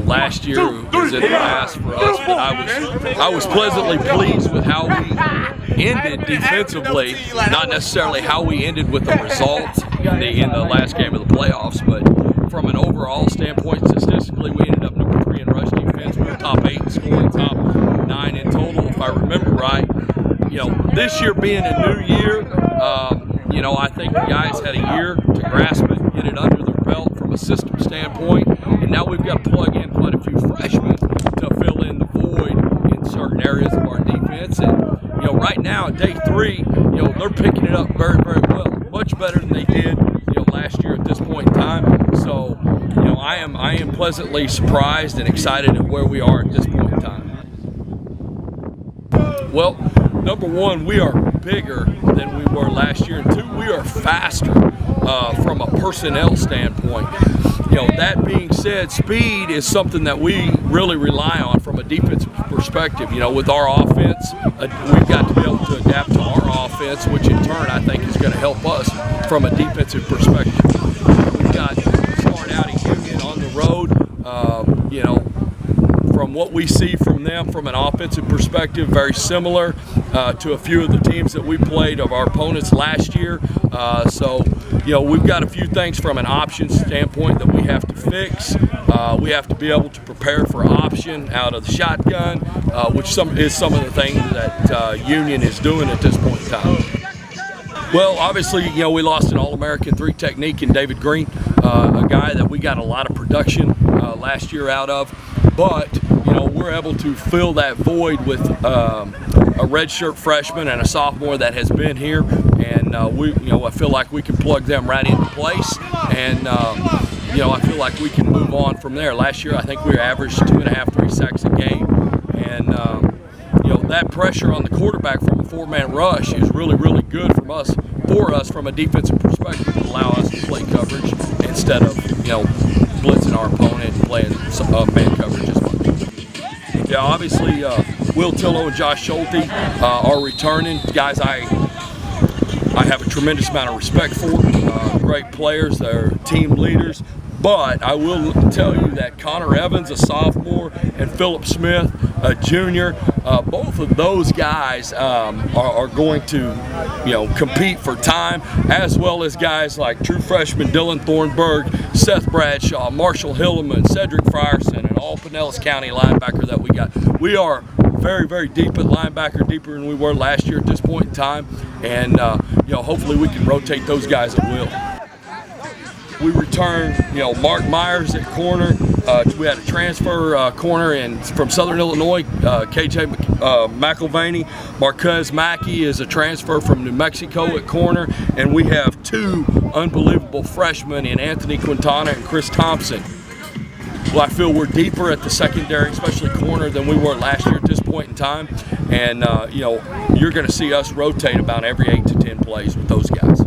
last year was in the past for us, but I was pleasantly pleased with how we ended defensively, not necessarily how we ended with the result in the last game of the playoffs, but from an overall standpoint, statistically, we ended up number 3 in rush defense. We were top 8 in scoring, top 9 in total, if I remember right. This year being a new year, I think the guys had a year to grasp it, get it under their belt from a system standpoint, and now we've got to plug in quite a few freshmen to fill in the void in certain areas of our defense. And right now at day 3, they're picking it up very, very well, much better than they did last year at this point in time. So I am pleasantly surprised and excited at where we are at this point in time. Well, number 1, we are bigger than we were last year, and 2, we are faster from a personnel standpoint. That being said, speed is something that we really rely on from a defensive perspective. With our offense, we've got to be able to adapt to our offense, which in turn I think is going to help us from a defensive perspective. We've got start out at Union on the road. From what we see from them from an offensive perspective, very similar to a few of the teams that we played of our opponents last year. We've got a few things from an option standpoint that we have to fix. We have to be able to prepare for option out of the shotgun, which is some of the things that Union is doing at this point in time. Well, obviously, we lost an All-American 3 technique in David Green, a guy that we got a lot of production last year out of, but we're able to fill that void with a redshirt freshman and a sophomore that has been here, and I feel like we can plug them right into place, and I feel like we can move on from there. Last year, I think we averaged 2.5, 3 sacks a game, and that pressure on the quarterback from a 4-man rush is really, really good for us from a defensive perspective to allow us to play coverage instead of blitzing our opponent and playing man coverage as well. Yeah, obviously Will Tillo and Josh Schulte are returning guys. I have a tremendous amount of respect for. Great players, they're team leaders. But I will tell you that Connor Evans, a sophomore, and Philip Smith, a junior, both of those guys are going to, compete for time, as well as guys like true freshman Dylan Thornburg, Seth Bradshaw, Marshall Hilleman, Cedric Frierson, and all Pinellas County linebacker that we got. We are very, very deep at linebacker, deeper than we were last year at this point in time, and hopefully we can rotate those guys at will. We returned, Mark Myers at corner. We had a transfer corner from Southern Illinois, KJ McElvaney. Marquez Mackey is a transfer from New Mexico at corner. And we have 2 unbelievable freshmen in Anthony Quintana and Chris Thompson. Well, I feel we're deeper at the secondary, especially corner, than we were last year at this point in time. And, you're going to see us rotate about every 8 to 10 plays with those guys.